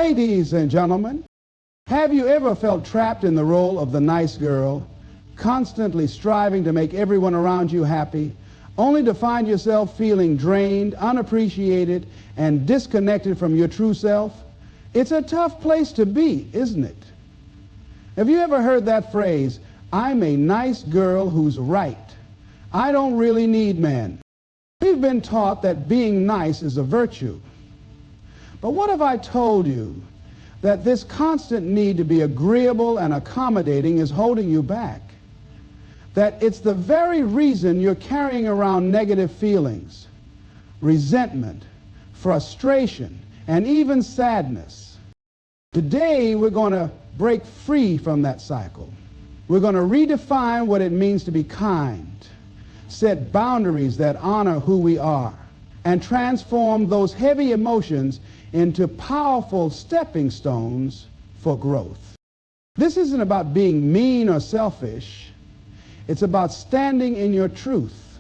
Ladies and gentlemen, have you ever felt trapped in the role of the nice girl, constantly striving to make everyone around you happy, only to find yourself feeling drained, unappreciated, and disconnected from your true self? It's a tough place to be, isn't it? Have you ever heard that phrase, "I'm a nice girl who's right. I don't really need men"? We've been taught that being nice is a virtue. But what if I told you that this constant need to be agreeable and accommodating is holding you back? That it's the very reason you're carrying around negative feelings, resentment, frustration, and even sadness. Today, we're going to break free from that cycle. We're going to redefine what it means to be kind, set boundaries that honor who we are, and transform those heavy emotions into powerful stepping stones for growth. This isn't about being mean or selfish. It's about standing in your truth,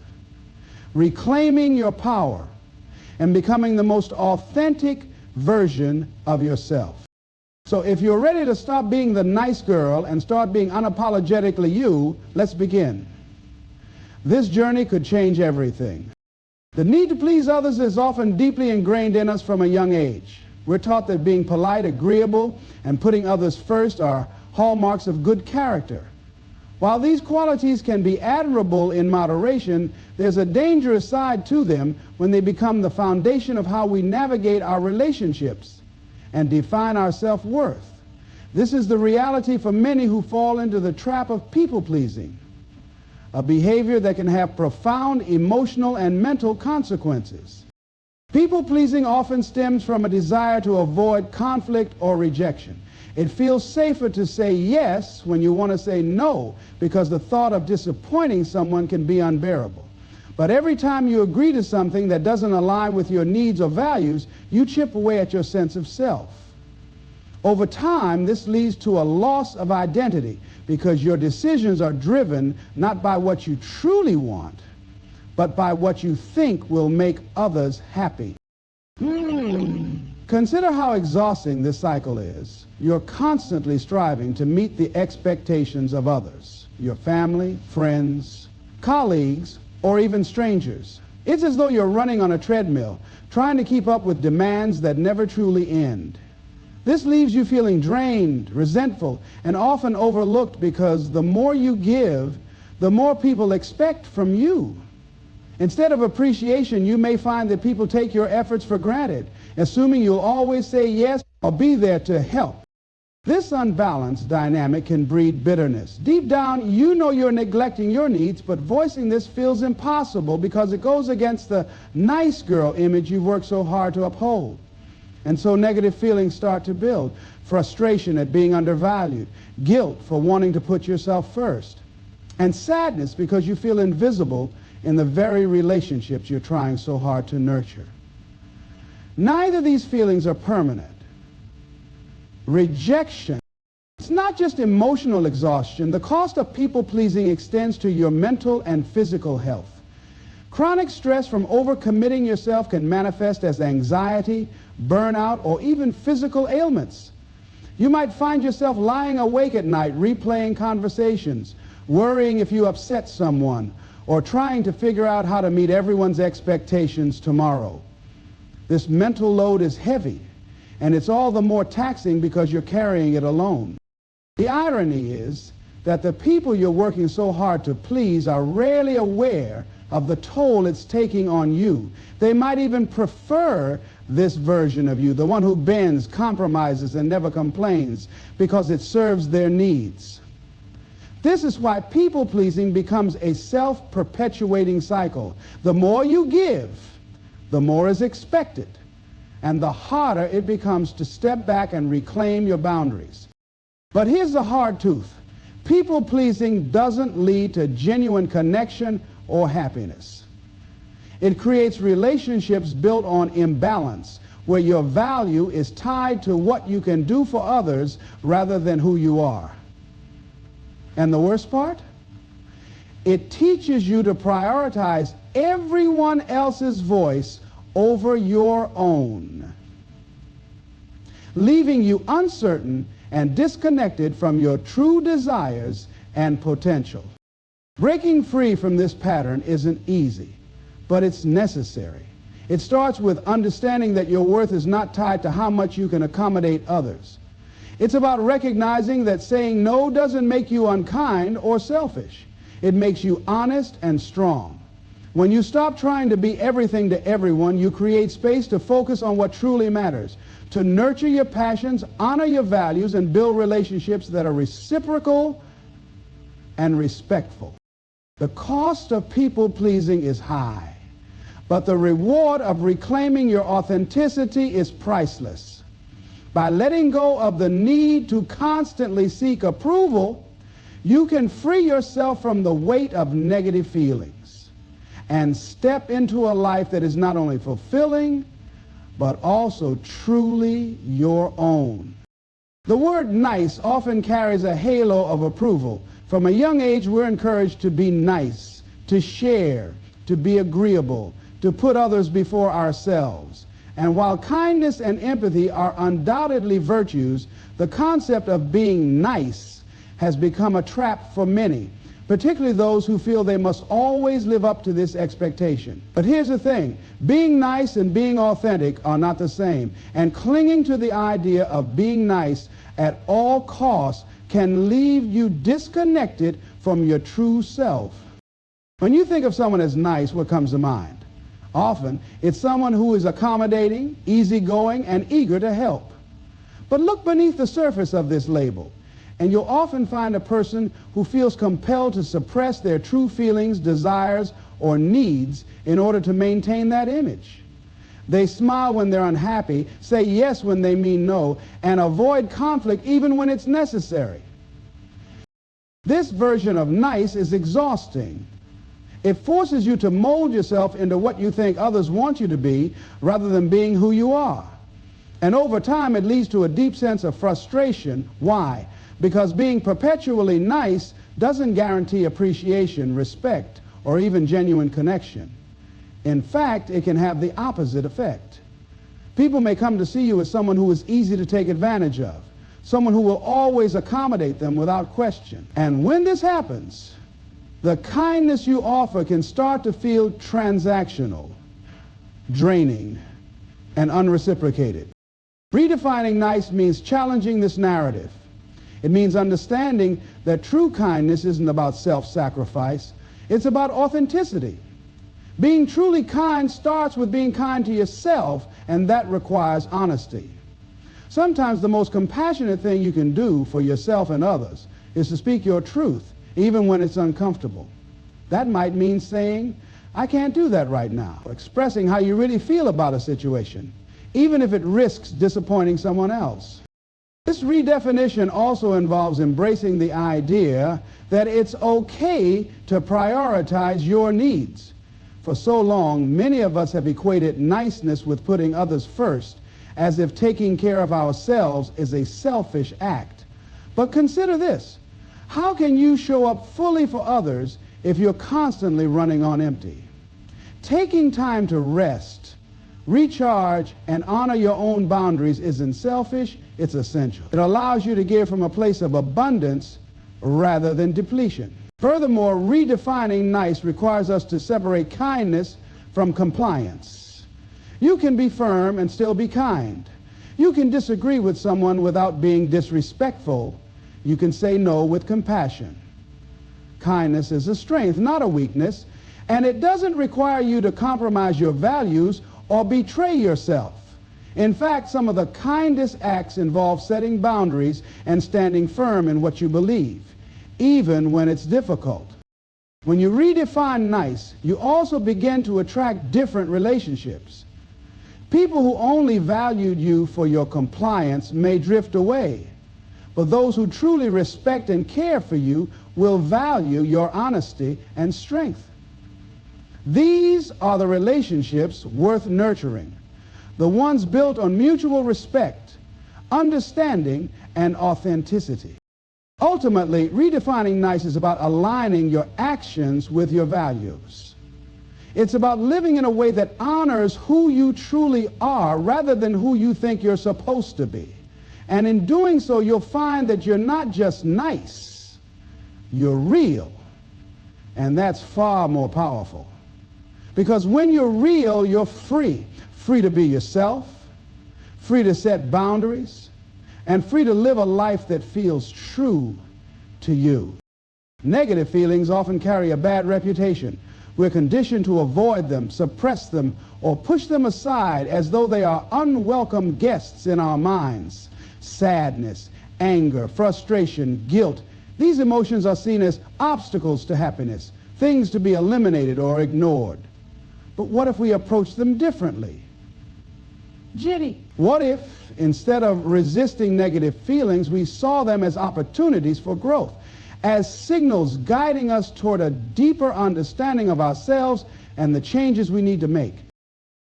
reclaiming your power, and becoming the most authentic version of yourself. So if you're ready to stop being the nice girl and start being unapologetically you, let's begin. This journey could change everything. The need to please others is often deeply ingrained in us from a young age. We're taught that being polite, agreeable, and putting others first are hallmarks of good character. While these qualities can be admirable in moderation, there's a dangerous side to them when they become the foundation of how we navigate our relationships and define our self-worth. This is the reality for many who fall into the trap of people-pleasing, a behavior that can have profound emotional and mental consequences. People-pleasing often stems from a desire to avoid conflict or rejection. It feels safer to say yes when you want to say no, because the thought of disappointing someone can be unbearable. But every time you agree to something that doesn't align with your needs or values, you chip away at your sense of self. Over time, this leads to a loss of identity, because your decisions are driven not by what you truly want, but by what you think will make others happy. Consider how exhausting this cycle is. You're constantly striving to meet the expectations of others, your family, friends, colleagues, or even strangers. It's as though you're running on a treadmill, trying to keep up with demands that never truly end. This leaves you feeling drained, resentful, and often overlooked, because the more you give, the more people expect from you. Instead of appreciation, you may find that people take your efforts for granted, assuming you'll always say yes or be there to help. This unbalanced dynamic can breed bitterness. Deep down, you know you're neglecting your needs, but voicing this feels impossible because it goes against the nice girl image you've worked so hard to uphold. And so negative feelings start to build. Frustration at being undervalued, guilt for wanting to put yourself first, and sadness because you feel invisible in the very relationships you're trying so hard to nurture. Neither of these feelings are permanent. Rejection, it's not just emotional exhaustion. The cost of people-pleasing extends to your mental and physical health. Chronic stress from overcommitting yourself can manifest as anxiety, burnout, or even physical ailments. You might find yourself lying awake at night, replaying conversations, worrying if you upset someone, or trying to figure out how to meet everyone's expectations tomorrow. This mental load is heavy, and it's all the more taxing because you're carrying it alone. The irony is that the people you're working so hard to please are rarely aware of the toll it's taking on you. They might even prefer this version of you, the one who bends, compromises, and never complains, because it serves their needs. This is why people-pleasing becomes a self-perpetuating cycle. The more you give, the more is expected, and the harder it becomes to step back and reclaim your boundaries. But here's the hard truth. People-pleasing doesn't lead to genuine connection or happiness. It creates relationships built on imbalance, where your value is tied to what you can do for others rather than who you are. And the worst part? It teaches you to prioritize everyone else's voice over your own. leaving you uncertain and disconnected from your true desires and potential. Breaking free from this pattern isn't easy, but it's necessary. It starts with understanding that your worth is not tied to how much you can accommodate others. It's about recognizing that saying no doesn't make you unkind or selfish. It makes you honest and strong. When you stop trying to be everything to everyone, you create space to focus on what truly matters, to nurture your passions, honor your values, and build relationships that are reciprocal and respectful. The cost of people-pleasing is high, but the reward of reclaiming your authenticity is priceless. By letting go of the need to constantly seek approval, you can free yourself from the weight of negative feelings and step into a life that is not only fulfilling, but also truly your own. The word nice often carries a halo of approval. From a young age, we're encouraged to be nice, to share, to be agreeable, to put others before ourselves. And while kindness and empathy are undoubtedly virtues, the concept of being nice has become a trap for many, particularly those who feel they must always live up to this expectation. But here's the thing, being nice and being authentic are not the same, and clinging to the idea of being nice at all costs can leave you disconnected from your true self. When you think of someone as nice, what comes to mind? Often, it's someone who is accommodating, easygoing, and eager to help. But look beneath the surface of this label, and you'll often find a person who feels compelled to suppress their true feelings, desires, or needs in order to maintain that image. They smile when they're unhappy, say yes when they mean no, and avoid conflict even when it's necessary. This version of nice is exhausting. It forces you to mold yourself into what you think others want you to be rather than being who you are. And over time, it leads to a deep sense of frustration. Why? Because being perpetually nice doesn't guarantee appreciation, respect, or even genuine connection. In fact, it can have the opposite effect. People may come to see you as someone who is easy to take advantage of, someone who will always accommodate them without question. And when this happens, the kindness you offer can start to feel transactional, draining, and unreciprocated. Redefining nice means challenging this narrative. It means understanding that true kindness isn't about self-sacrifice. It's about authenticity. Being truly kind starts with being kind to yourself, and that requires honesty. Sometimes the most compassionate thing you can do for yourself and others is to speak your truth, even when it's uncomfortable. That might mean saying, I can't do that right now, or expressing how you really feel about a situation, even if it risks disappointing someone else. This redefinition also involves embracing the idea that it's okay to prioritize your needs. For so long, many of us have equated niceness with putting others first, as if taking care of ourselves is a selfish act. But consider this. How can you show up fully for others if you're constantly running on empty? Taking time to rest, recharge, and honor your own boundaries isn't selfish, it's essential. It allows you to give from a place of abundance rather than depletion. Furthermore, redefining nice requires us to separate kindness from compliance. You can be firm and still be kind. You can disagree with someone without being disrespectful. You can say no with compassion. Kindness is a strength, not a weakness, and it doesn't require you to compromise your values or betray yourself. In fact, some of the kindest acts involve setting boundaries and standing firm in what you believe, even when it's difficult. When you redefine nice, you also begin to attract different relationships. People who only valued you for your compliance may drift away, but those who truly respect and care for you will value your honesty and strength. These are the relationships worth nurturing, the ones built on mutual respect, understanding, and authenticity. Ultimately, redefining nice is about aligning your actions with your values. It's about living in a way that honors who you truly are rather than who you think you're supposed to be. And in doing so, you'll find that you're not just nice, you're real. And that's far more powerful. Because when you're real, you're free. Free to be yourself, free to set boundaries, and free to live a life that feels true to you. Negative feelings often carry a bad reputation. We're conditioned to avoid them, suppress them, or push them aside as though they are unwelcome guests in our minds. Sadness, anger, frustration, guilt. These emotions are seen as obstacles to happiness, things to be eliminated or ignored. But what if we approach them differently? Jenny, what if, instead of resisting negative feelings, we saw them as opportunities for growth, as signals guiding us toward a deeper understanding of ourselves and the changes we need to make?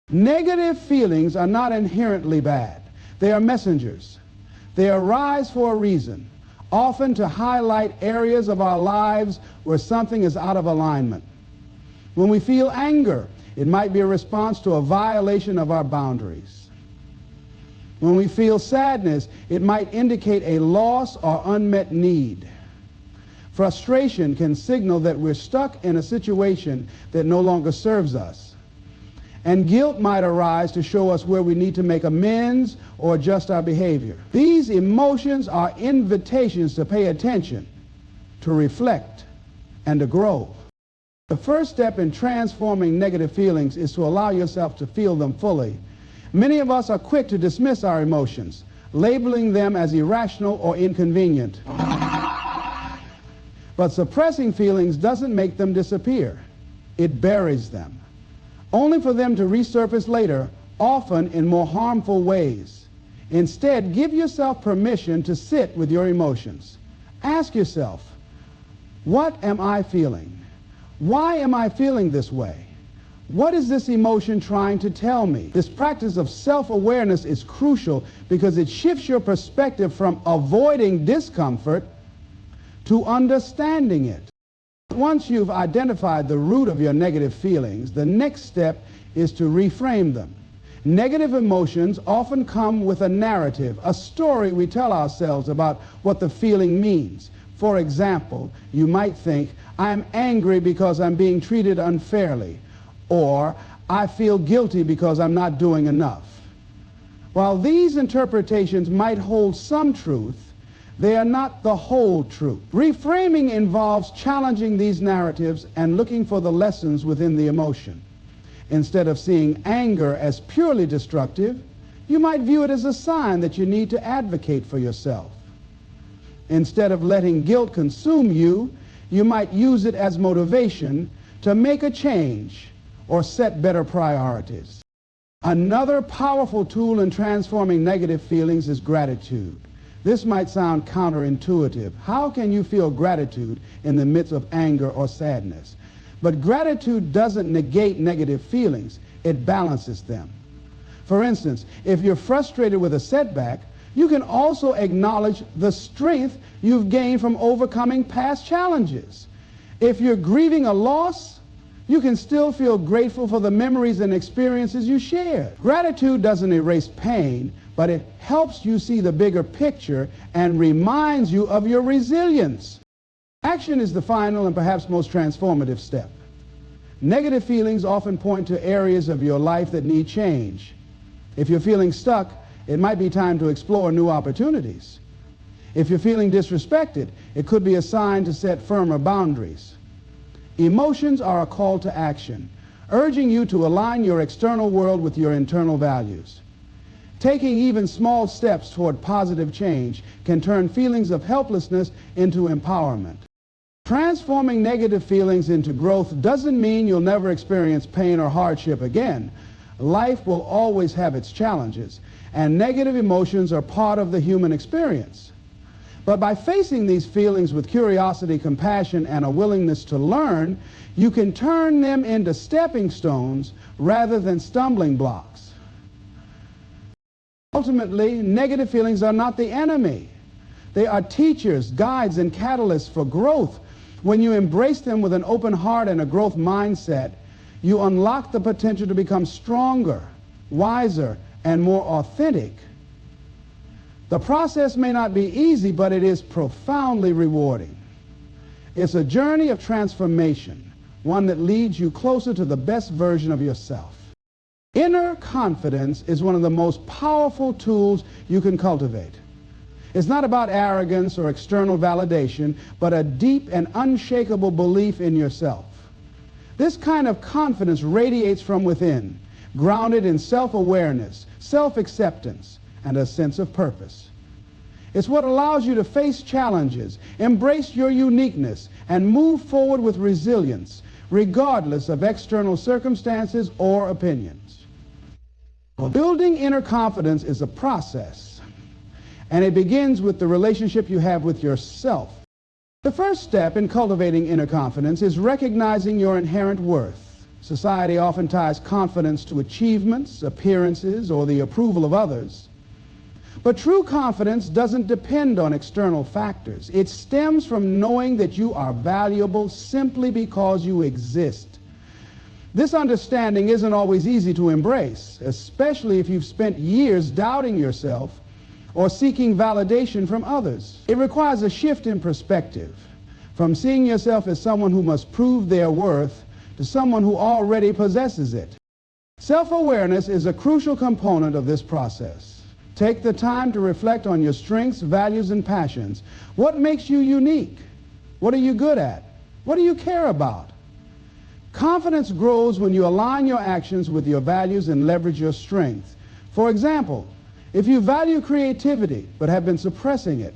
Negative feelings are not inherently bad. They are messengers. They arise for a reason, often to highlight areas of our lives where something is out of alignment. When we feel anger, it might be a response to a violation of our boundaries. When we feel sadness, it might indicate a loss or unmet need. Frustration can signal that we're stuck in a situation that no longer serves us. And guilt might arise to show us where we need to make amends or adjust our behavior. These emotions are invitations to pay attention, to reflect, and to grow. The first step in transforming negative feelings is to allow yourself to feel them fully. Many of us are quick to dismiss our emotions, labeling them as irrational or inconvenient. But suppressing feelings doesn't make them disappear. It buries them, only for them to resurface later, often in more harmful ways. Instead, give yourself permission to sit with your emotions. Ask yourself, what am I feeling? Why am I feeling this way? What is this emotion trying to tell me? This practice of self-awareness is crucial because it shifts your perspective from avoiding discomfort to understanding it. Once you've identified the root of your negative feelings, the next step is to reframe them. Negative emotions often come with a narrative, a story we tell ourselves about what the feeling means. For example, you might think, I'm angry because I'm being treated unfairly, or I feel guilty because I'm not doing enough. While these interpretations might hold some truth, they are not the whole truth. Reframing involves challenging these narratives and looking for the lessons within the emotion. Instead of seeing anger as purely destructive, you might view it as a sign that you need to advocate for yourself. Instead of letting guilt consume you, you might use it as motivation to make a change or set better priorities. Another powerful tool in transforming negative feelings is gratitude. This might sound counterintuitive. How can you feel gratitude in the midst of anger or sadness? But gratitude doesn't negate negative feelings. It balances them. For instance, if you're frustrated with a setback, you can also acknowledge the strength you've gained from overcoming past challenges. If you're grieving a loss, you can still feel grateful for the memories and experiences you shared. Gratitude doesn't erase pain, but it helps you see the bigger picture and reminds you of your resilience. Action is the final and perhaps most transformative step. Negative feelings often point to areas of your life that need change. If you're feeling stuck, it might be time to explore new opportunities. If you're feeling disrespected, it could be a sign to set firmer boundaries. Emotions are a call to action, urging you to align your external world with your internal values. Taking even small steps toward positive change can turn feelings of helplessness into empowerment. Transforming negative feelings into growth doesn't mean you'll never experience pain or hardship again. Life will always have its challenges, and negative emotions are part of the human experience. But by facing these feelings with curiosity, compassion, and a willingness to learn, you can turn them into stepping stones rather than stumbling blocks. Ultimately, negative feelings are not the enemy. They are teachers, guides, and catalysts for growth. When you embrace them with an open heart and a growth mindset, you unlock the potential to become stronger, wiser, and more authentic. The process may not be easy, but it is profoundly rewarding. It's a journey of transformation, one that leads you closer to the best version of yourself. Inner confidence is one of the most powerful tools you can cultivate. It's not about arrogance or external validation, but a deep and unshakable belief in yourself. This kind of confidence radiates from within, grounded in self-awareness, self-acceptance, and a sense of purpose. It's what allows you to face challenges, embrace your uniqueness, and move forward with resilience, regardless of external circumstances or opinions. Well, building inner confidence is a process, and it begins with the relationship you have with yourself. The first step in cultivating inner confidence is recognizing your inherent worth. Society often ties confidence to achievements, appearances, or the approval of others. But true confidence doesn't depend on external factors. It stems from knowing that you are valuable simply because you exist. This understanding isn't always easy to embrace, especially if you've spent years doubting yourself or seeking validation from others. It requires a shift in perspective, from seeing yourself as someone who must prove their worth to someone who already possesses it. Self-awareness is a crucial component of this process. Take the time to reflect on your strengths, values, and passions. What makes you unique? What are you good at? What do you care about? Confidence grows when you align your actions with your values and leverage your strengths. For example, if you value creativity but have been suppressing it,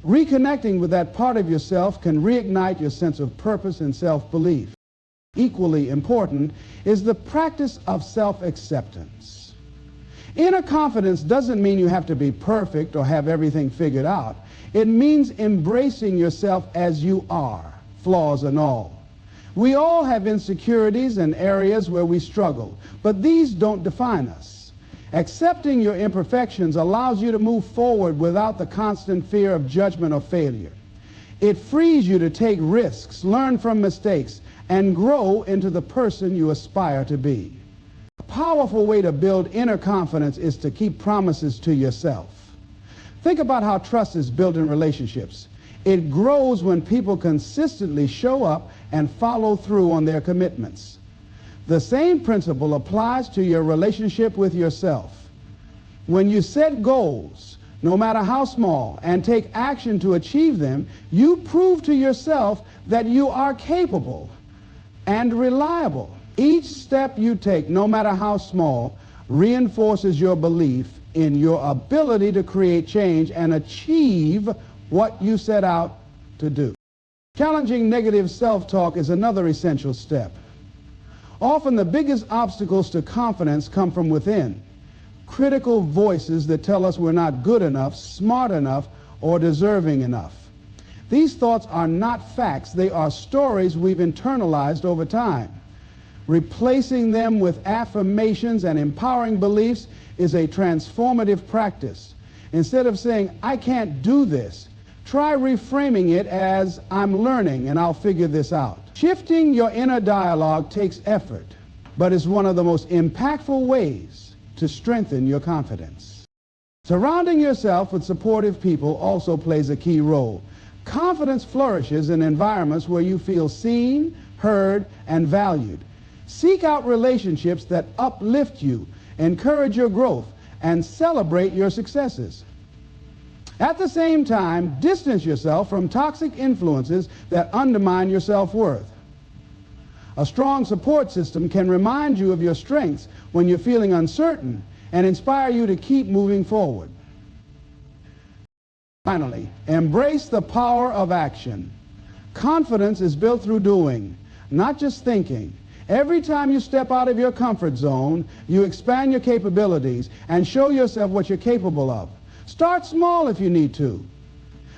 reconnecting with that part of yourself can reignite your sense of purpose and self-belief. Equally important is the practice of self-acceptance. Inner confidence doesn't mean you have to be perfect or have everything figured out. It means embracing yourself as you are, flaws and all. We all have insecurities and areas where we struggle, but these don't define us. Accepting your imperfections allows you to move forward without the constant fear of judgment or failure. It frees you to take risks, learn from mistakes, and grow into the person you aspire to be. A powerful way to build inner confidence is to keep promises to yourself. Think about how trust is built in relationships. It grows when people consistently show up and follow through on their commitments. The same principle applies to your relationship with yourself. When you set goals, no matter how small, and take action to achieve them, you prove to yourself that you are capable and reliable. Each step you take, no matter how small, reinforces your belief in your ability to create change and achieve what you set out to do. Challenging negative self-talk is another essential step. Often the biggest obstacles to confidence come from within. Critical voices that tell us we're not good enough, smart enough, or deserving enough. These thoughts are not facts. They are stories we've internalized over time. Replacing them with affirmations and empowering beliefs is a transformative practice. Instead of saying, "I can't do this," try reframing it as, "I'm learning and I'll figure this out." Shifting your inner dialogue takes effort, but is one of the most impactful ways to strengthen your confidence. Surrounding yourself with supportive people also plays a key role. Confidence flourishes in environments where you feel seen, heard, and valued. Seek out relationships that uplift you, encourage your growth, and celebrate your successes. At the same time, distance yourself from toxic influences that undermine your self-worth. A strong support system can remind you of your strengths when you're feeling uncertain and inspire you to keep moving forward. Finally, embrace the power of action. Confidence is built through doing, not just thinking. Every time you step out of your comfort zone, you expand your capabilities and show yourself what you're capable of. Start small if you need to.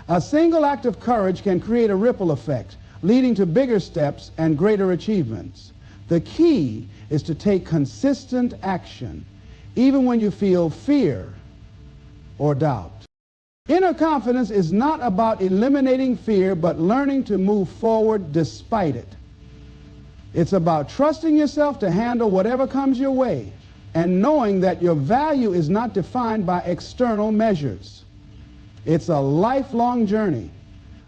A single act of courage can create a ripple effect, leading to bigger steps and greater achievements. The key is to take consistent action, even when you feel fear or doubt. Inner confidence is not about eliminating fear, but learning to move forward despite it. It's about trusting yourself to handle whatever comes your way and knowing that your value is not defined by external measures. It's a lifelong journey,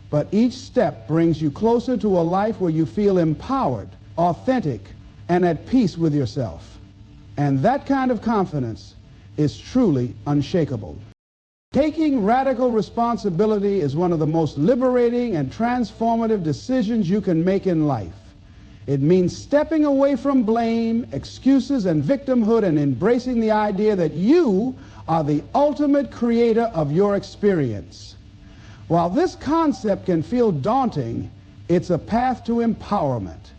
but each step brings you closer to a life where you feel empowered, authentic, and at peace with yourself. And that kind of confidence is truly unshakable. Taking radical responsibility is one of the most liberating and transformative decisions you can make in life. It means stepping away from blame, excuses, and victimhood and embracing the idea that you are the ultimate creator of your experience. While this concept can feel daunting, it's a path to empowerment,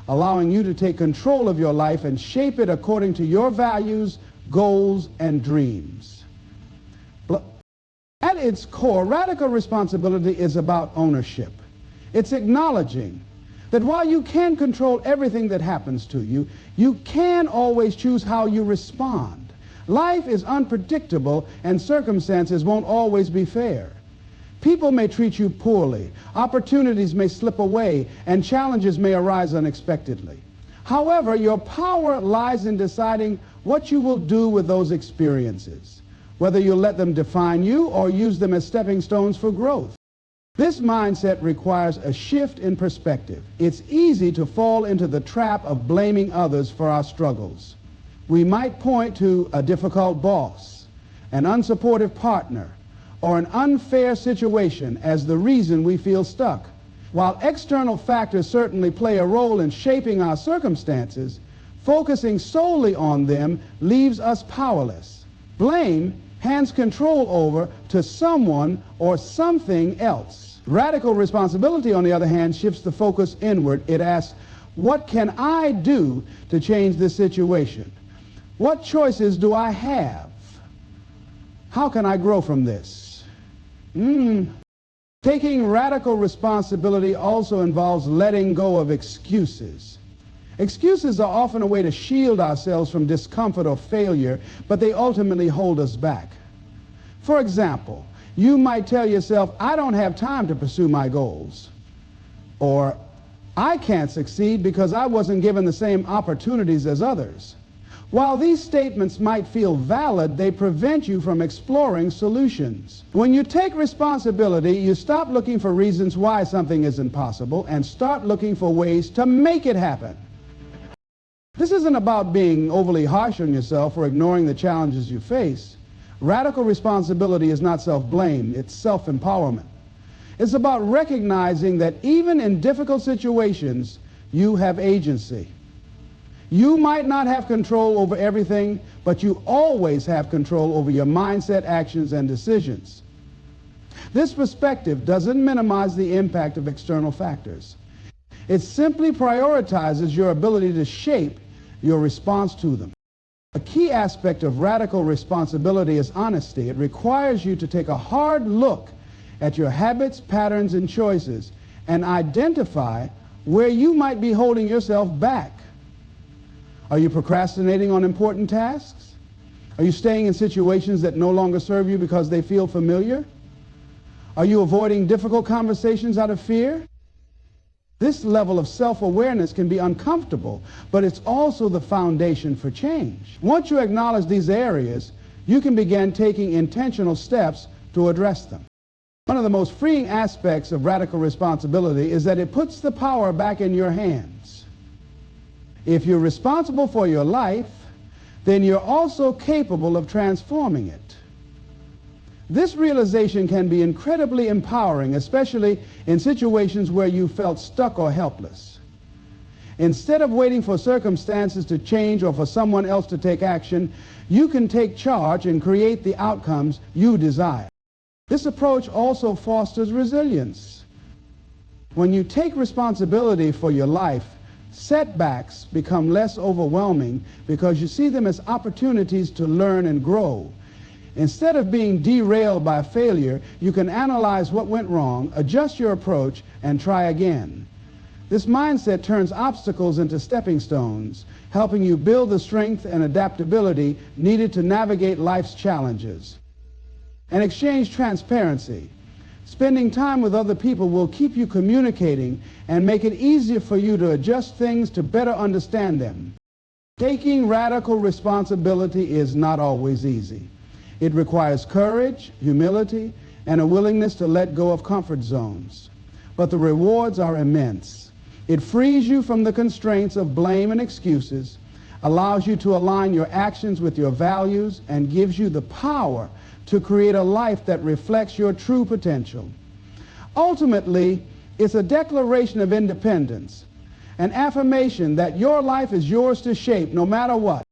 allowing you to take control of your life and shape it according to your values, goals, and dreams. At its core, radical responsibility is about ownership. It's acknowledging that while you can control everything that happens to you, you can always choose how you respond. Life is unpredictable and circumstances won't always be fair. People may treat you poorly, opportunities may slip away, and challenges may arise unexpectedly. However, your power lies in deciding what you will do with those experiences, whether you'll let them define you or use them as stepping stones for growth. This mindset requires a shift in perspective. It's easy to fall into the trap of blaming others for our struggles. We might point to a difficult boss, an unsupportive partner, or an unfair situation as the reason we feel stuck. While external factors certainly play a role in shaping our circumstances, focusing solely on them leaves us powerless. Blame hands control over to someone or something else. Radical responsibility, on the other hand, shifts the focus inward. It asks, what can I do to change this situation? What choices do I have? How can I grow from this? Taking radical responsibility also involves letting go of excuses. Excuses are often a way to shield ourselves from discomfort or failure, but they ultimately hold us back. For example, you might tell yourself, I don't have time to pursue my goals, or I can't succeed because I wasn't given the same opportunities as others. While these statements might feel valid, they prevent you from exploring solutions. When you take responsibility, you stop looking for reasons why something isn't possible and start looking for ways to make it happen. This isn't about being overly harsh on yourself or ignoring the challenges you face. Radical responsibility is not self-blame, it's self-empowerment. It's about recognizing that even in difficult situations, you have agency. You might not have control over everything, but you always have control over your mindset, actions, and decisions. This perspective doesn't minimize the impact of external factors. It simply prioritizes your ability to shape your response to them. A key aspect of radical responsibility is honesty. It requires you to take a hard look at your habits, patterns, and choices and identify where you might be holding yourself back. Are you procrastinating on important tasks? Are you staying in situations that no longer serve you because they feel familiar? Are you avoiding difficult conversations out of fear? This level of self-awareness can be uncomfortable, but it's also the foundation for change. Once you acknowledge these areas, you can begin taking intentional steps to address them. One of the most freeing aspects of radical responsibility is that it puts the power back in your hands. If you're responsible for your life, then you're also capable of transforming it. This realization can be incredibly empowering, especially in situations where you felt stuck or helpless. Instead of waiting for circumstances to change or for someone else to take action, you can take charge and create the outcomes you desire. This approach also fosters resilience. When you take responsibility for your life, setbacks become less overwhelming because you see them as opportunities to learn and grow. Instead of being derailed by failure, you can analyze what went wrong, adjust your approach, and try again. This mindset turns obstacles into stepping stones, helping you build the strength and adaptability needed to navigate life's challenges. And exchange transparency. Spending time with other people will keep you communicating and make it easier for you to adjust things to better understand them. Taking radical responsibility is not always easy. It requires courage, humility, and a willingness to let go of comfort zones. But the rewards are immense. It frees you from the constraints of blame and excuses, allows you to align your actions with your values, and gives you the power to create a life that reflects your true potential. Ultimately, it's a declaration of independence, an affirmation that your life is yours to shape no matter what.